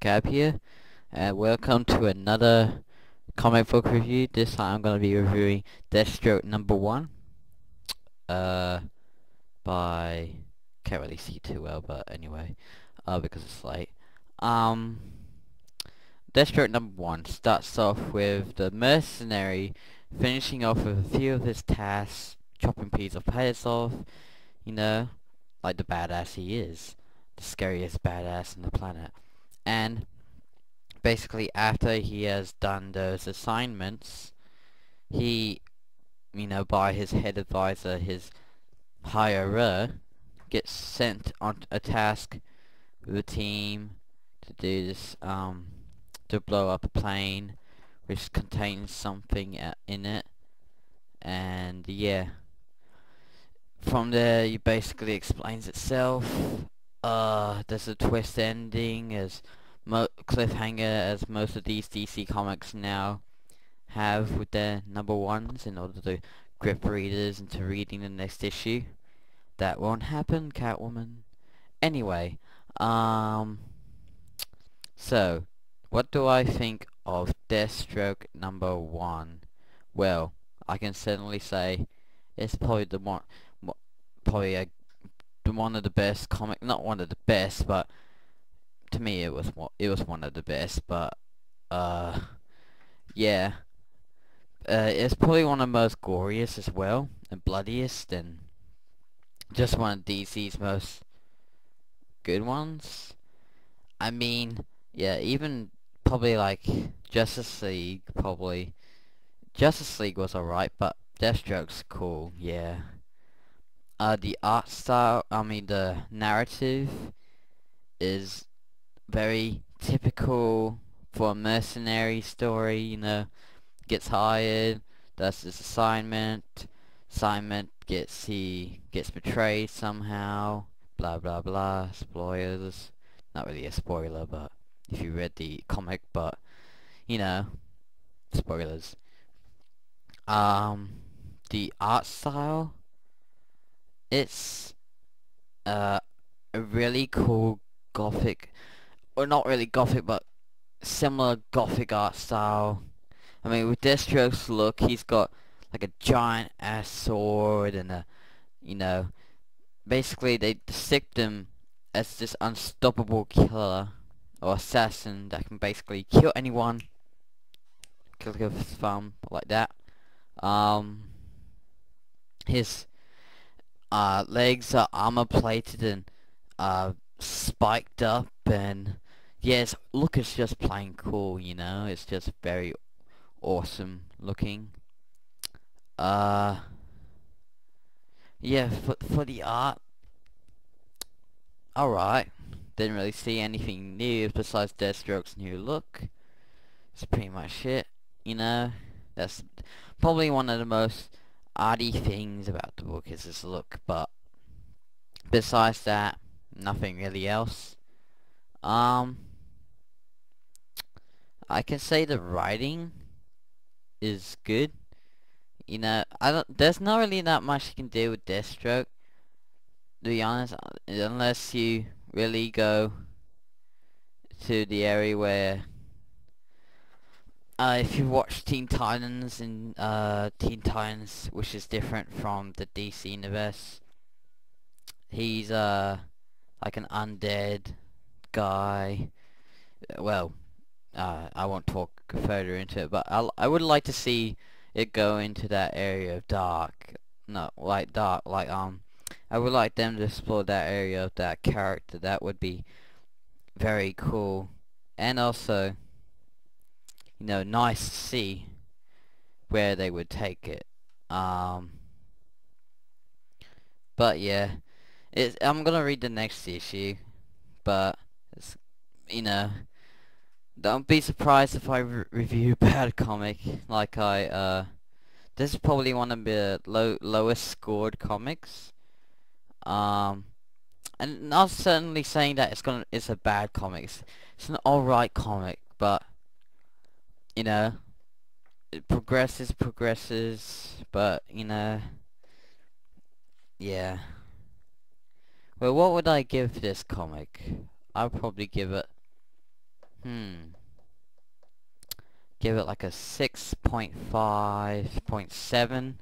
Gab here, and welcome to another comic book review. This time I'm going to be reviewing DeathStroke #1, uh, by, can't really see too well, but anyway, because it's late. Um, DeathStroke #1 starts off with the mercenary finishing off with a few of his tasks, chopping pieces of heads off, you know, like the badass he is, the scariest badass on the planet, and basically after he has done those assignments, he, by his head advisor, his hirer, gets sent on a task with a team to do this, to blow up a plane which contains something in it, and yeah, from there it basically explains itself. There's a twist ending as cliffhanger as most of these DC comics now have with their #1s in order to grip readers into reading the next issue. That won't happen, Catwoman. Anyway, so what do I think of Deathstroke #1? Well, I can certainly say it's probably the one, probably one of the best comic, not one of the best, but to me it was one of the best, but yeah, it's probably one of the most goriest as well, and bloodiest, and just one of DC's most good ones. I mean, yeah, even probably like Justice League, Justice League was alright, but Deathstroke's cool, yeah. The art style, the narrative is very typical for a mercenary story, gets hired, does his assignment he gets betrayed somehow, blah blah blah, spoilers, not really a spoiler, but if you read the comic, but, spoilers. The art style, it's, a really cool gothic, or not really gothic, but similar gothic art style. I mean, with Deathstroke's look, he's got like a giant ass sword and basically they depict him as this unstoppable killer or assassin that can basically kill anyone, click of his thumb, like that. His legs are armor plated and spiked up, and yeah, his look is just plain cool, it's just very awesome looking. Yeah, for the art, alright. Didn't really see anything new besides Deathstroke's new look. That's pretty much it, That's probably one of the most arty things about the book is his look, but besides that, nothing really else. I can say the writing is good. There's not really that much you can do with Deathstroke, to be honest, unless you really go to the area where, if you watch Teen Titans and, Teen Titans, which is different from the DC universe, he's, like an undead guy. Well, I won't talk further into it, but I would like to see it go into that area of dark. No, like dark, like, I would like them to explore that area of that character. That would be very cool. And also, nice to see where they would take it. But yeah, I'm gonna read the next issue, but it's, don't be surprised if I review a bad comic. Like this is probably one of the lowest scored comics. And not certainly saying that it's a bad comic. It's an alright comic, but it progresses, but yeah. Well, what would I give this comic? I'll probably give it, Give it like a 6.5.7.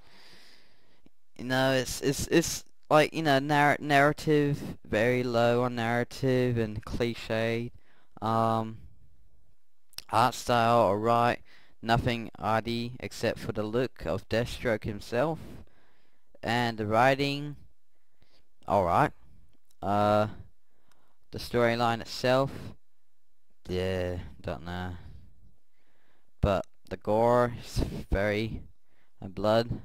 You know, it's like, you know, narrative, very low on narrative and cliche. Um, Art style, alright. Nothing arty except for the look of Deathstroke himself. And the writing, alright. The storyline itself, yeah, don't know. But the gore is very, and blood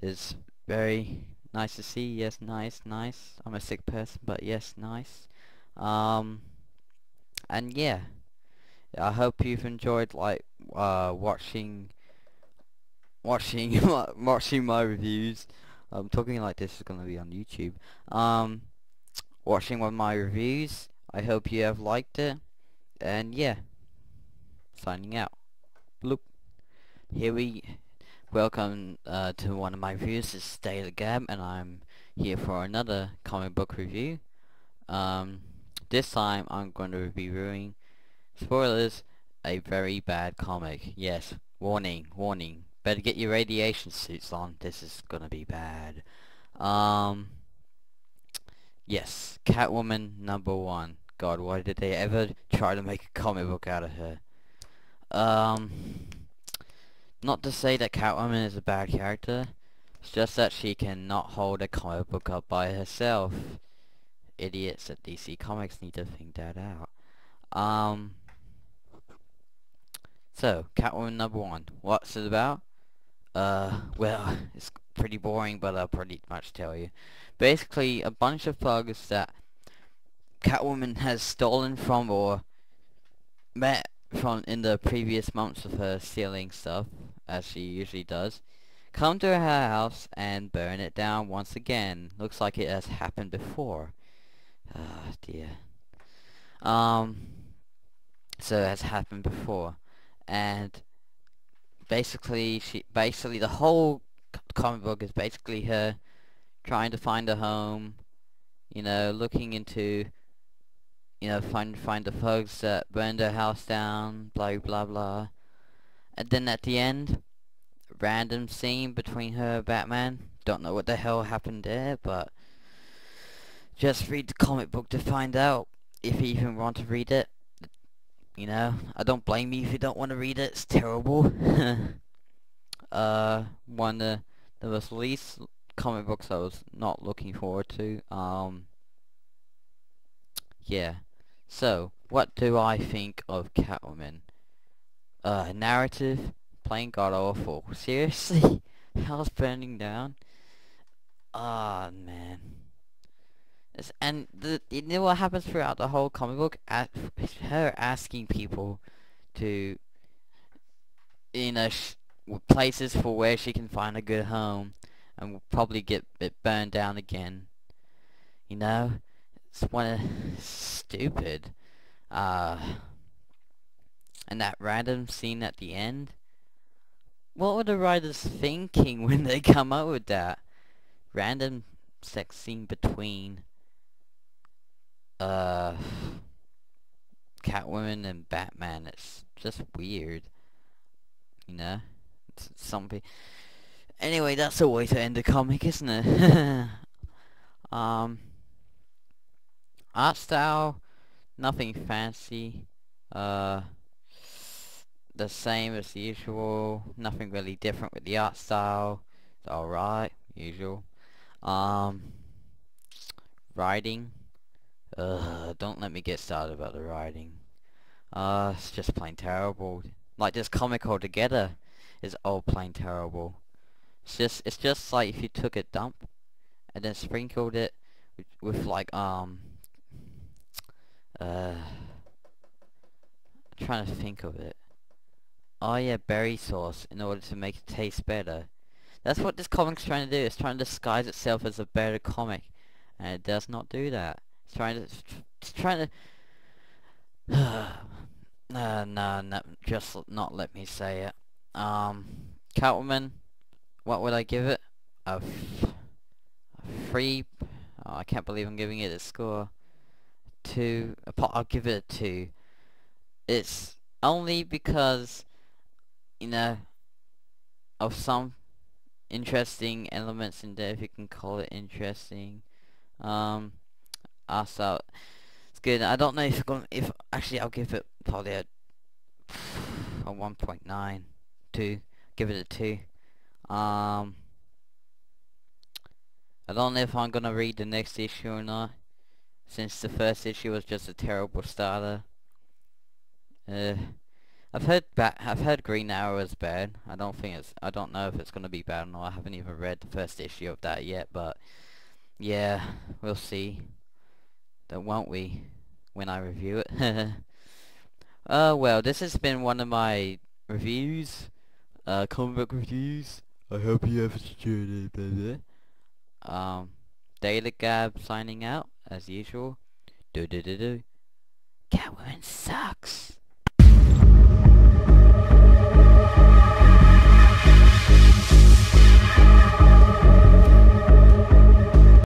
is very nice to see. Yes, nice, nice. I'm a sick person, but yes, nice. And yeah, I hope you've enjoyed like watching watching my reviews. Talking like this is gonna be on YouTube. Watching one of my reviews. I hope you have liked it. And yeah, signing out. Bloop. Here we welcome to one of my reviews. This is Daily Gab, and I'm here for another comic book review. This time I'm going to be reviewing, spoilers, a very bad comic. Yes, warning, warning. Better get your radiation suits on. This is gonna be bad. Yes, Catwoman #1. God, why did they ever try to make a comic book out of her? Not to say that Catwoman is a bad character. It's just that she cannot hold a comic book up by herself. Idiots at DC Comics need to think that out. So, Catwoman #1. What's it about? Well, it's pretty boring, but I'll pretty much tell you. Basically, a bunch of thugs that Catwoman has stolen from or met from in the previous months of her stealing stuff, as she usually does, come to her house and burn it down once again. Looks like it has happened before. Ah, dear. So it has happened before, and basically the whole comic book is basically her trying to find a home, you know, looking into, you know, find the thugs that burned her house down, blah blah blah. And then at the end, random scene between her and Batman. Don't know what the hell happened there, but just read the comic book to find out, if you even want to read it. You know, I don't blame you if you don't want to read it. It's terrible. One of the most least comic books I was not looking forward to. Yeah. So, what do I think of Catwoman? Narrative, plain god awful. Seriously? House burning down? Ah, man. And you know what happens throughout the whole comic book? Her asking people to, you know, places for where she can find a good home, and will probably get it burned down again. You know, it's stupid. And that random scene at the end. What were the writers thinking when they come up with that random sex scene between Catwoman and Batman? It's just weird, you know. It's something. Anyway, that's a way to end a comic, isn't it? Art style, nothing fancy. The same as usual. Nothing really different with the art style. It's alright, usual. Writing. Don't let me get started about the writing. It's just plain terrible. Like this comic altogether is all plain terrible. It's just like if you took a dump and then sprinkled it with like trying to think of it. Oh yeah, berry sauce in order to make it taste better. That's what this comic's trying to do. It's trying to disguise itself as a better comic, and it does not do that. It's trying to no, just not let me say it. Catwoman, what would I give it? A 3. Oh, I can't believe I'm giving it a score. 2. I'll give it a 2. it's only because, you know, of some interesting elements in there, if you can call it interesting. Um, also, it's good. I don't know if if actually I'll give it probably a 1.9, 2. Give it a 2. Um, I don't know if I'm gonna read the next issue or not, since the first issue was just a terrible starter. Uh, I've heard Green Arrow is bad. I don't know if it's gonna be bad or not. I haven't even read the first issue of that yet, but yeah, we'll see. Then won't we? When I review it. Well, this has been one of my reviews. Comic book reviews. I hope you have enjoyed it. Daily Gab signing out as usual. Do do do do. Catwoman sucks.